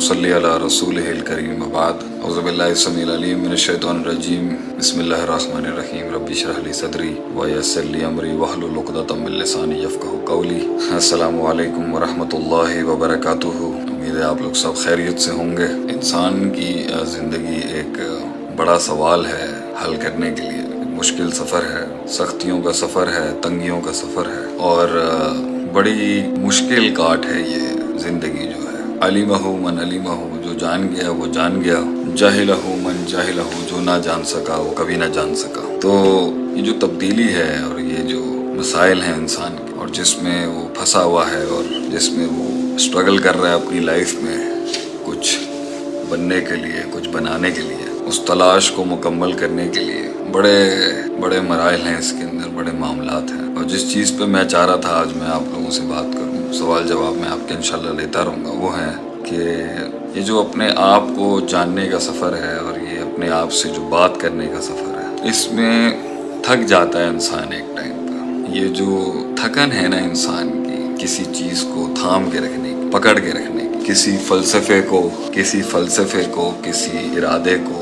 नुसल्ली अला रसूलिहिल करीम वबाद औज़ुबिल्लाहि समील अलीम मिनश्शैतानिर्रजीम बिस्मिल्लाहिर्रहमानिर्रहीम रब्बि इश्रह ली सदरी व यस्सिर ली अमरी वहलुल उक़दतम मिन लिसानी यफ़क़हू क़ौली। अस्सलामु अलैकुम व रहमतुल्लाहि व बरकातुहू। उम्मीद है आप लोग सब खैरियत से होंगे। इंसान की ज़िंदगी एक बड़ा सवाल है हल करने के लिए। मुश्किल सफ़र है, सख्तियों का सफ़र है, तंगियों का सफ़र है और बड़ी मुश्किल काट है ये ज़िंदगी जो है। अलिमहु मन अलिमहु, जो जान गया वो जान गया। जाहिलहु मन जाहिलहु, जो ना जान सका वो कभी ना जान सका। तो ये जो तब्दीली है और ये जो मसाइल हैं इंसान के और जिसमें वो फंसा हुआ है और जिसमें वो स्ट्रगल कर रहा है अपनी लाइफ में कुछ बनने के लिए, कुछ बनाने के लिए, उस तलाश को मुकम्मल करने के लिए बड़े बड़े मराइल हैं इसके अंदर, बड़े मामलात हैं। और जिस चीज़ पे मैं चाह रहा था आज मैं आप लोगों से बात करूं, सवाल जवाब मैं आपके इंशाल्लाह लेता रहूँगा, वो है कि ये जो अपने आप को जानने का सफ़र है और ये अपने आप से जो बात करने का सफ़र है, इसमें थक जाता है इंसान एक टाइम पर। ये जो थकन है ना इंसान की, किसी चीज़ को थाम के रखने की, पकड़ के रखने की, किसी फ़लसफ़े को, किसी इरादे को,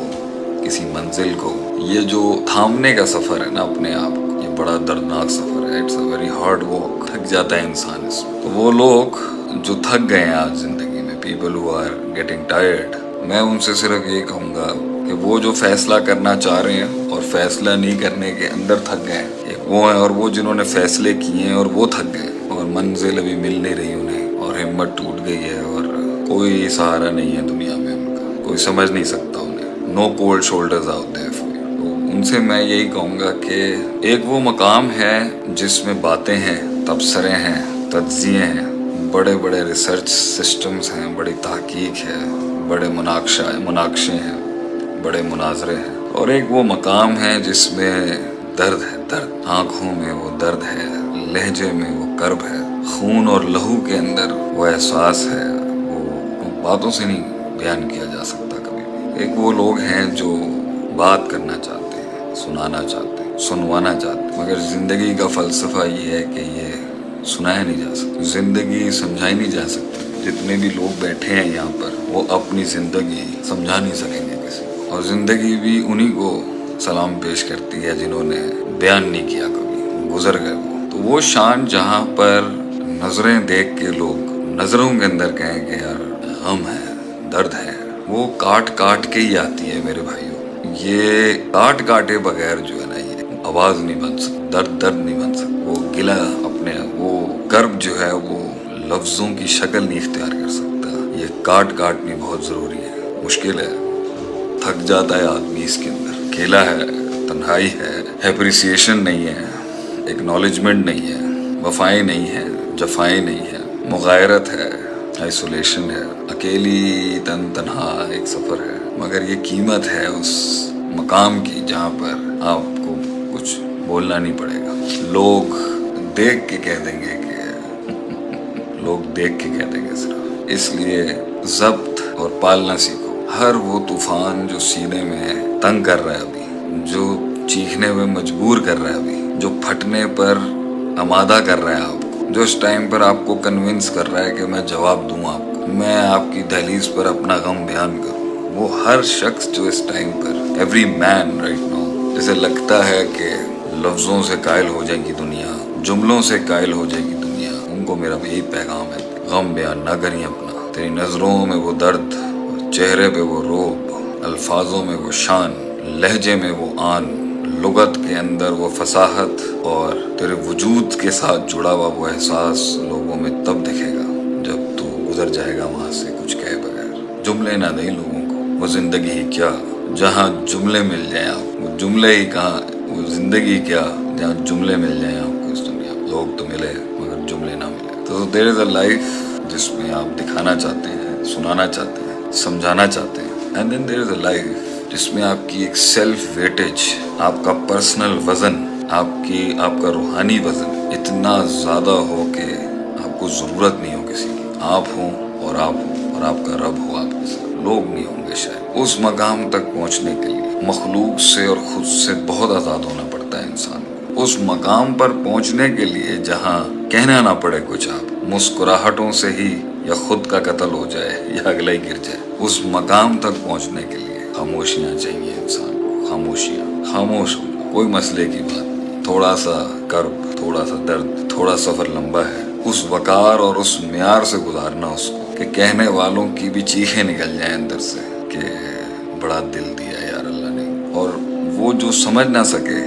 किसी मंजिल को, ये जो थामने का सफ़र है ना अपने आप को, ये बड़ा दर्दनाक सफ़र है। It's a very hard walk. थक जाता है इंसान इसमें। तो वो लोग जो थक गए हैं आज ज़िंदगी में, people who are getting tired, मैं उनसे सिर्फ ये कहूँगा कि वो जो फैसला करना चाह रहे हैं और फैसला नहीं करने के अंदर थक गए, एक वो हैं, और वो जिन्होंने फैसले किए हैं और वो थक गए और मंजिल अभी मिल नहीं रही उन्हें और हिम्मत टूट गई है और कोई सहारा नहीं है दुनिया में उनका, कोई समझ नहीं सकता उन्हें। No cold shoulders out there for you. तो उनसे मैं यही कहूँगा कि एक वो मकाम है जिसमें बातें हैं, तबसरे हैं, तज्ज़िये हैं, बड़े बड़े रिसर्च सिस्टम्स हैं, बड़ी तहकीक है, बड़े मुनाकशे हैं, बड़े मुनाजरे हैं। और एक वो मकाम है जिसमें दर्द है, दर्द। आँखों में वो दर्द है, लहजे में वो कर्ब है, खून और लहू के अंदर वो एहसास है, वो बातों से नहीं बयान किया जा सकता कभी भी। एक वो लोग हैं जो बात करना चाहते हैं, सुनाना चाहते हैं, सुनवाना चाहते हैं, मगर ज़िंदगी का फ़लसफ़ा ये है कि ये सुनाया नहीं जा सकता, ज़िंदगी समझाई नहीं जा सकती। जितने भी लोग बैठे हैं यहाँ पर वो अपनी ज़िंदगी समझा नहीं सकेंगे किसी को, और ज़िंदगी भी उन्हीं को सलाम पेश करती है जिन्होंने बयान नहीं किया कभी, गुजर गए वो। तो वो शान जहाँ पर नज़रें देख के लोग नज़रों के अंदर कहें कि यार गम है, दर्द है, वो काट काट के ही आती है मेरे भाइयों। ये काट काटे बगैर जो है ना ये आवाज़ नहीं बन सकती, दर्द नहीं बन सकता। वो गिला अपने वो कर्ब जो है वो लफ्ज़ों की शक्ल नहीं इख्तियार कर सकता। ये काट काटनी बहुत ज़रूरी है। मुश्किल है, थक जाता है आदमी इसके अंदर। अकेला है, तन्हाई है, एप्रिसिएशन नहीं है, एक्नॉलेजमेंट नहीं है, वफ़ाएं नहीं है, जफ़ाएं नहीं है, मुग़ायरत है, आइसोलेशन है, अकेली तन्हा एक सफ़र है। मगर ये कीमत है उस मकाम की जहाँ पर आपको कुछ बोलना नहीं पड़ेगा। लोग देख के कह देंगे सिर्फ। इसलिए ज़ब्त और पालना सीखो। हर वो तूफ़ान जो सीने में तंग कर रहा है अभी, जो चीखने में मजबूर कर रहा है अभी, जो फटने पर आमादा कर रहा है आपको, जो इस टाइम पर आपको कन्विंस कर रहा है कि मैं जवाब दूँ आपको, मैं आपकी दहलीज पर अपना गम बयान करूँ, वो हर शख्स जो इस टाइम पर, एवरी मैन राइट नाउ, जैसे लगता है कि लफ्ज़ों से कायल हो जाएगी दुनिया, जुमलों से कायल हो जाएगी दुनिया, उनको मेरा यही पैगाम है, गम बयान ना करिए अपना। तेरी नज़रों में वो दर्द, चेहरे पे वो रोब, अल्फाजों में वो शान, लहजे में वो आन, लुगत के अंदर वो फसाहत और तेरे वजूद के साथ जुड़ा हुआ वो एहसास लोगों में तब दिखेगा जब तू गुजर जाएगा वहाँ से कुछ कहे बगैर। जुमले ना दें लोगों को, वो ज़िंदगी ही क्या जहाँ जुमले मिल जाएं आपको, वो जुमले ही कहाँ, वो ज़िंदगी क्या जहाँ जुमले मिल जाएं आपको इस दुनिया में। लोग तो मिले मगर जुमले ना मिले। तो देयर इज़ अ लाइफ जिसमें आप दिखाना चाहते हैं, सुनाना चाहते हैं, समझाना चाहते हैं, and then there is a life जिसमें आपकी एक सेल्फ वेटेज, आपका पर्सनल वज़न, आपका रूहानी वज़न इतना ज़्यादा हो कि आपको ज़रूरत नहीं हो किसी की। आप हो और आपका रब हो आपके साथ, लोग नहीं होंगे शायद। उस मकाम तक पहुँचने के लिए मखलूक से और ख़ुद से बहुत आज़ाद होना पड़ता है इंसान को। उस मकाम पर पहुँचने के लिए जहाँ कहना ना पड़े कुछ, आप मुस्कुराहटों से ही یا خود کا قتل ہو جائے یا اگلا ہی گر جائے، اس مقام تک پہنچنے کے لیے خاموشیاں چاہیے انسان کو، خاموشیاں، خاموش ہو جاؤ، کوئی مسئلے کی بات نہیں، تھوڑا سا کرب، تھوڑا سا درد، تھوڑا سفر لمبا ہے، اس وقار اور اس معیار سے گزارنا اس کو کہ کہنے والوں کی بھی چیخیں نکل جائیں اندر سے کہ بڑا دل دیا یار اللہ نے، اور وہ جو سمجھ نہ سکے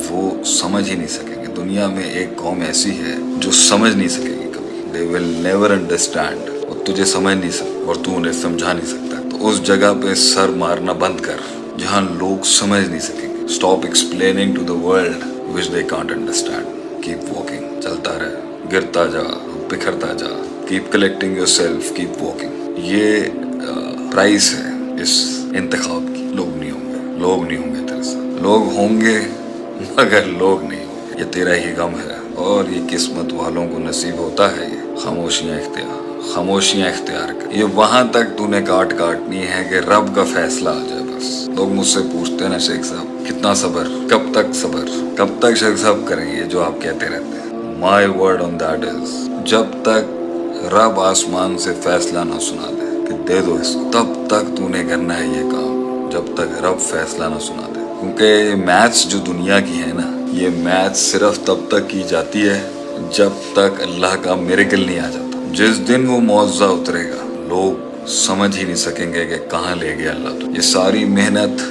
وہ سمجھ ہی نہیں سکیں گے۔ دنیا میں ایک قوم ایسی ہے جو سمجھ نہیں سکے گی کبھی، they will never understand، اور تجھے سمجھ نہیں سکتا اور تو انہیں سمجھا نہیں سکتا، تو اس جگہ پہ سر مارنا بند کر جہاں لوگ سمجھ نہیں سکیں گے۔ stop explaining to the world which they can't understand، keep walking، چلتا رہے، گرتا جا، بکھرتا جا، keep collecting yourself، keep walking۔ یہ پرائس ہے اس انتخاب کی۔ لوگ نہیں ہوں گے، لوگ نہیں ہوں گے تیرے ساتھ، لوگ ہوں گے مگر لوگ نہیں ہوں گے، یہ تیرا ہی غم ہے، اور یہ قسمت والوں کو نصیب ہوتا ہے۔ یہ خاموشیاں اختیار کر، یہ وہاں تک تو نے کاٹنی ہے کہ رب کا فیصلہ آ جائے بس۔ لوگ مجھ سے پوچھتے ہیں نا شیخ صاحب کتنا صبر، کب تک شیخ صاحب کریں گے جو آپ کہتے رہتے ہیں؟ My word on that is، جب تک رب آسمان سے فیصلہ نہ سنا دے کہ دے دو اس کو، تب تک تو نے کرنا ہے یہ کام، جب تک رب فیصلہ نہ سنا دے۔ کیونکہ میتھس جو دنیا کی ہے نا، یہ میتھس صرف تب تک کی جاتی ہے جب تک اللہ کا میریکل نہیں آ جاتا۔ جس دن وہ معجزہ اترے گا لوگ سمجھ ہی نہیں سکیں گے کہ کہاں لے گیا اللہ تو۔ یہ ساری محنت،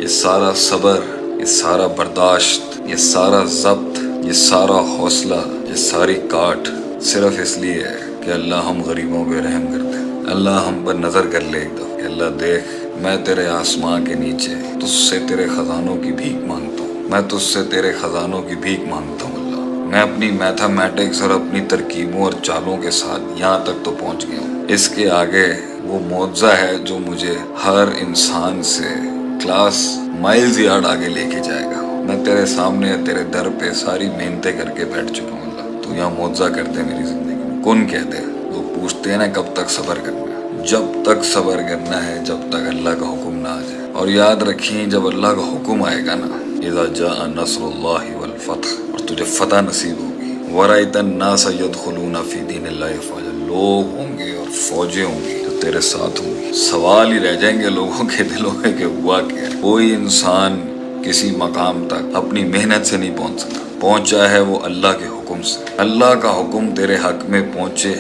یہ سارا صبر، یہ سارا برداشت، یہ سارا ضبط، یہ سارا حوصلہ، یہ ساری کاٹ صرف اس لیے ہے کہ اللہ ہم غریبوں پہ رحم کرتے، اللہ ہم پر نظر کر لے ایک دفعہ کہ اللہ دیکھ میں تیرے آسمان کے نیچے تجھ سے تیرے خزانوں کی بھیک مانگتا ہوں، میں تجھ سے تیرے خزانوں کی بھیک مانگتا ہوں اللہ، میں اپنی میتھمیٹکس اور اپنی ترکیبوں اور چالوں کے ساتھ یہاں تک تو پہنچ گیا ہوں، اس کے آگے وہ معجزہ ہے جو مجھے ہر انسان سے کلاس مائلز یارڈ آگے لے کے جائے گا۔ میں تیرے سامنے تیرے در پہ ساری محنتیں کر کے بیٹھ چکا ہوں اللہ، تو یہاں معجزہ کر دے میری زندگی میں۔ کون کہتے ہیں لوگ پوچھتے ہیں نا کب تک صبر کرنا ہے؟ جب تک صبر کرنا ہے جب تک اللہ کا حکم نہ آ جائے، اور یاد رکھیں جب اللہ کا حکم آئے گا نا، اذا جاء نصر اللہ والفتح، اور تجھے فتح نصیب ہوگی، ورأیت الناس يدخلون فی دین اللہ افواجا، لوگ ہوں گے اور فوجیں ہوں گی جو تیرے ساتھ ہوں گی، سوال ہی رہ جائیں گے لوگوں کے دلوں میں کہ ہوا کیا ہے۔ کوئی انسان کسی مقام تک اپنی محنت سے نہیں پہنچ سکتا، پہنچا ہے وہ اللہ کے حکم سے۔ اللہ کا حکم تیرے حق میں پہنچے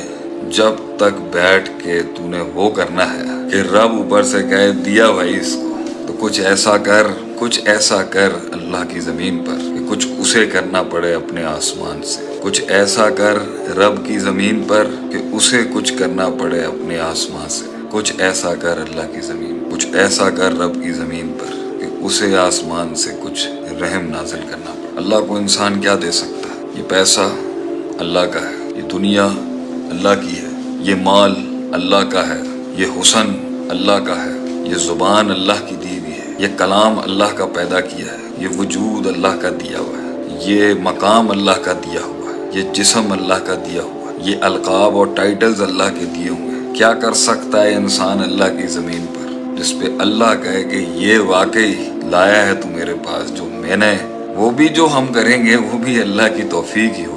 جب تک بیٹھ کے تو نے وہ کرنا ہے کہ رب اوپر سے کہے دیا بھائی اس کو، تو کچھ ایسا کر اللہ کی زمین پر کہ کچھ اسے کرنا پڑے اپنے آسمان سے، کچھ ایسا کر رب کی زمین پر کہ اسے کچھ کرنا پڑے اپنے آسمان سے، کچھ ایسا کر اللہ کی زمین، کچھ ایسا کر رب کی زمین پر کہ اسے آسمان سے کچھ رحم نازل کرنا پڑے۔ اللہ کو انسان کیا دے سکتا ہے؟ یہ پیسہ اللہ کا ہے، یہ دنیا اللہ کی ہے، یہ مال اللہ کا ہے، یہ حسن اللہ کا ہے، یہ زبان اللہ کی دی ہوئی ہے، یہ کلام اللہ کا پیدا کیا ہے، یہ وجود اللہ کا دیا ہوا ہے، یہ مقام اللہ کا دیا ہوا ہے، یہ جسم اللہ کا دیا ہوا ہے، یہ القاب اور ٹائٹلز اللہ کے دیے ہوئے ہیں۔ کیا کر سکتا ہے انسان اللہ کی زمین پر جس پہ اللہ کہے کہ یہ واقعی لایا ہے تو میرے پاس جو میں نے، وہ بھی جو ہم کریں گے وہ بھی اللہ کی توفیق ہی ہو۔